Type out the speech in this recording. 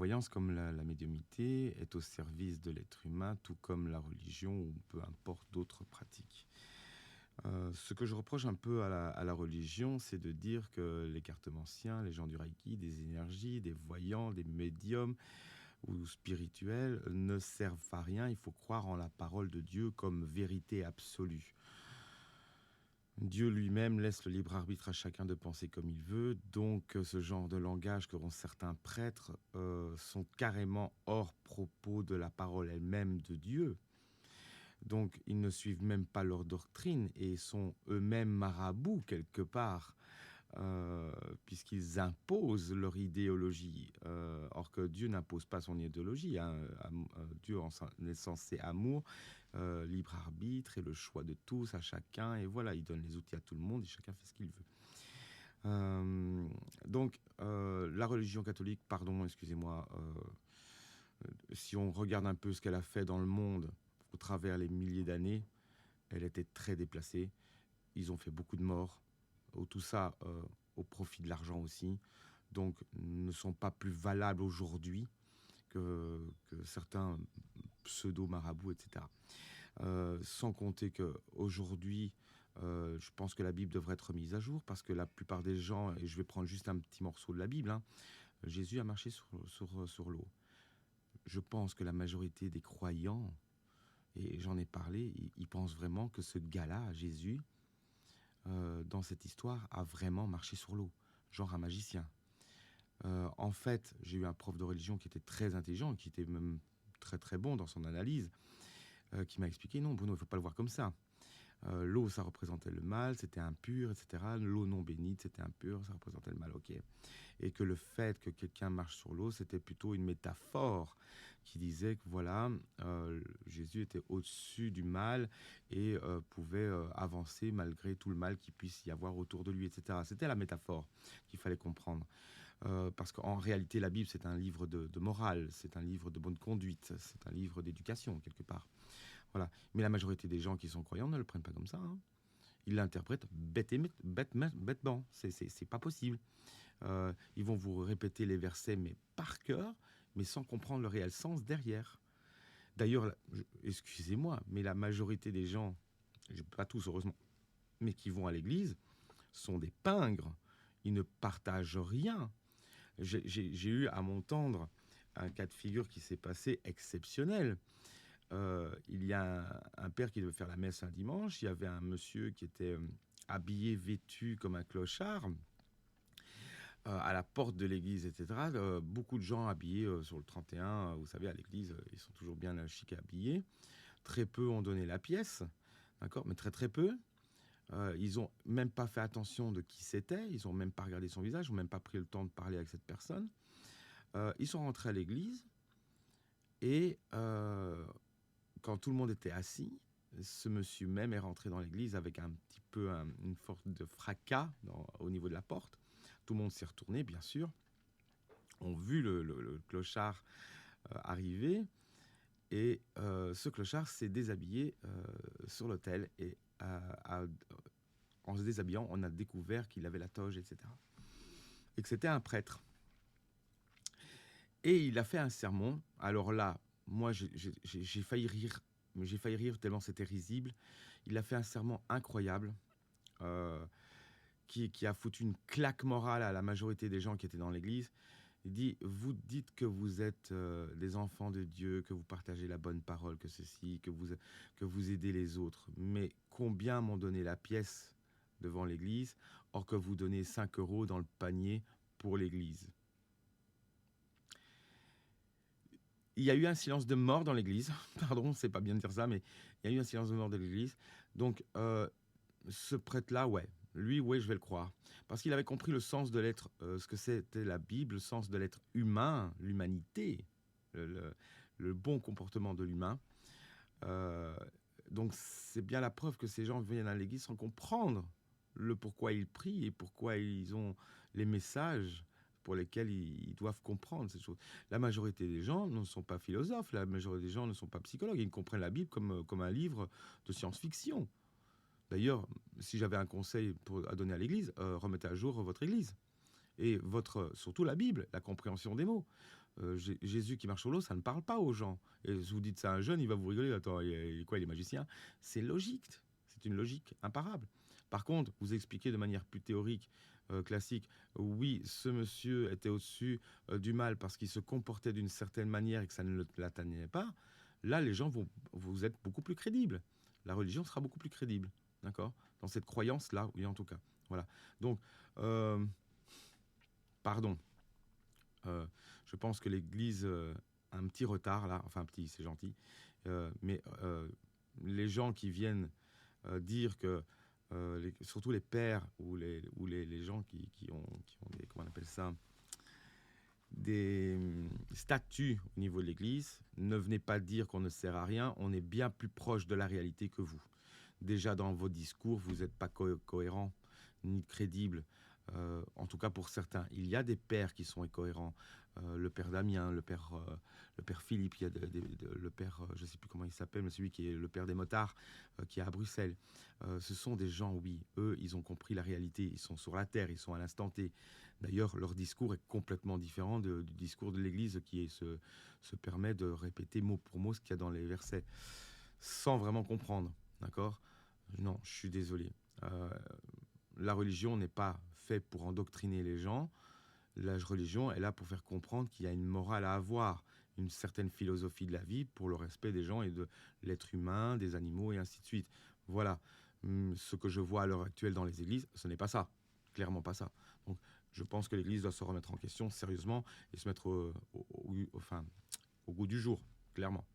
clairvoyance, comme la médiumnité, est au service de l'être humain, tout comme la religion ou peu importe d'autres pratiques. Ce que je reproche un peu à la religion, c'est de dire que les cartomanciens, les gens du Reiki, des énergies, des voyants, des médiums ou spirituels ne servent à rien. Il faut croire en la parole de Dieu comme vérité absolue. Dieu lui-même laisse le libre arbitre à chacun de penser comme il veut, donc ce genre de langage qu'auront certains prêtres sont carrément hors propos de la parole elle-même de Dieu. Donc ils ne suivent même pas leur doctrine et sont eux-mêmes marabouts quelque part, puisqu'ils imposent leur idéologie, or que Dieu n'impose pas son idéologie, hein. Dieu est censé amour, libre arbitre et le choix de tous à chacun, et voilà, il donne les outils à tout le monde et chacun fait ce qu'il veut. Donc la religion catholique, pardon, excusez-moi, si on regarde un peu ce qu'elle a fait dans le monde au travers les milliers d'années, elle était très déplacée. Ils ont fait beaucoup de morts. Tout ça au profit de l'argent aussi. Donc, ne sont pas plus valables aujourd'hui que certains pseudo-marabouts, etc. Sans compter qu'aujourd'hui, je pense que la Bible devrait être mise à jour parce que la plupart des gens, et je vais prendre juste un petit morceau de la Bible, hein, Jésus a marché sur l'eau. Je pense que la majorité des croyants, et j'en ai parlé, ils pensent vraiment que ce gars-là, Jésus, dans cette histoire, a vraiment marché sur l'eau, genre un magicien. En fait, j'ai eu un prof de religion qui était très intelligent, qui était même très très bon dans son analyse, qui m'a expliqué, non Bruno, il ne faut pas le voir comme ça. L'eau, ça représentait le mal, c'était impur, etc. L'eau non bénite, c'était impur, ça représentait le mal, ok. Et que le fait que quelqu'un marche sur l'eau, c'était plutôt une métaphore qui disait que voilà, Jésus était au-dessus du mal et pouvait avancer malgré tout le mal qu'il puisse y avoir autour de lui, etc. C'était la métaphore qu'il fallait comprendre. Parce qu'en réalité, la Bible, c'est un livre de morale, c'est un livre de bonne conduite, c'est un livre d'éducation, quelque part. Voilà. Mais la majorité des gens qui sont croyants ne le prennent pas comme ça, hein. Ils l'interprètent bêtement. C'est pas possible. Ils vont vous répéter les versets, mais par cœur, mais sans comprendre le réel sens derrière. D'ailleurs, excusez-moi, mais la majorité des gens, pas tous heureusement, mais qui vont à l'église, sont des pingres. Ils ne partagent rien. J'ai eu à m'entendre un cas de figure qui s'est passé exceptionnel. Il y a un père qui devait faire la messe un dimanche. Il y avait un monsieur qui était habillé, vêtu comme un clochard, à la porte de l'église, etc. Beaucoup de gens habillés sur le 31, vous savez, à l'église, ils sont toujours bien chic habillés. Très peu ont donné la pièce, d'accord, mais très très peu. Ils n'ont même pas fait attention de qui c'était, ils n'ont même pas regardé son visage, ils n'ont même pas pris le temps de parler avec cette personne. Ils sont rentrés à l'église et quand tout le monde était assis, ce monsieur même est rentré dans l'église avec un petit peu une forme de fracas au niveau de la porte. Tout le monde s'est retourné, bien sûr. On vu le clochard arriver. Et ce clochard s'est déshabillé sur l'autel. Et en se déshabillant, on a découvert qu'il avait la toge, etc. Et que c'était un prêtre. Et il a fait un sermon. Alors là, moi, j'ai failli rire. Mais j'ai failli rire tellement c'était risible. Il a fait un sermon incroyable qui a foutu une claque morale à la majorité des gens qui étaient dans l'église. Il dit, vous dites que vous êtes des enfants de Dieu, que vous partagez la bonne parole, que ceci, que vous aidez les autres. Mais combien m'ont donné la pièce devant l'église, or que vous donnez 5 € dans le panier pour l'église? Il y a eu un silence de mort dans l'église. Pardon, c'est pas bien de dire ça, mais il y a eu un silence de mort dans l'église. Donc, ce prêtre-là, ouais. Lui, ouais, je vais le croire. Parce qu'il avait compris le sens de l'être, ce que c'était la Bible, le sens de l'être humain, l'humanité, le bon comportement de l'humain. Donc, c'est bien la preuve que ces gens viennent à l'église sans comprendre le pourquoi ils prient et pourquoi ils ont les messages pour lesquels ils doivent comprendre ces choses. La majorité des gens ne sont pas philosophes, la majorité des gens ne sont pas psychologues, ils comprennent la Bible comme un livre de science-fiction. D'ailleurs, si j'avais un conseil à donner à l'Église, remettez à jour votre Église. Et surtout la Bible, la compréhension des mots. Jésus qui marche sur l'eau, ça ne parle pas aux gens. Et si vous dites ça à un jeune, il va vous rigoler. Attends, quoi, il est magicien? C'est logique. C'est une logique imparable. Par contre, vous expliquez de manière plus théorique, classique, oui, ce monsieur était au-dessus du mal parce qu'il se comportait d'une certaine manière et que ça ne l'atteignait pas. Là, les gens vont, vous êtes beaucoup plus crédible. La religion sera beaucoup plus crédible, d'accord? Dans cette croyance-là, oui, en tout cas. Voilà. Donc, euh, pardon. Euh, je pense que l'Église a un petit retard là, enfin petit, c'est gentil, mais les gens qui viennent dire que, surtout les pères ou les gens qui ont des, comment on appelle ça, des statuts au niveau de l'Église, ne venez pas dire qu'on ne sert à rien, on est bien plus proche de la réalité que vous. Déjà dans vos discours, vous n'êtes pas cohérent ni crédible. En tout cas pour certains. Il y a des pères qui sont incohérents. Le père Damien, le père Philippe, il y a le père, je ne sais plus comment il s'appelle, mais celui qui est le père des motards, qui est à Bruxelles. Ce sont des gens, oui, eux, ils ont compris la réalité, ils sont sur la terre, ils sont à l'instant T. D'ailleurs, leur discours est complètement différent du discours de l'Église qui se permet de répéter mot pour mot ce qu'il y a dans les versets, sans vraiment comprendre. D'accord? Non, je suis désolé. Euh, la religion n'est pas faite pour endoctriner les gens. La religion est là pour faire comprendre qu'il y a une morale à avoir, une certaine philosophie de la vie pour le respect des gens et de l'être humain, des animaux et ainsi de suite. Voilà. Ce que je vois à l'heure actuelle dans les églises, ce n'est pas ça. Clairement pas ça. Donc, je pense que l'église doit se remettre en question sérieusement et se mettre enfin, au goût du jour, clairement.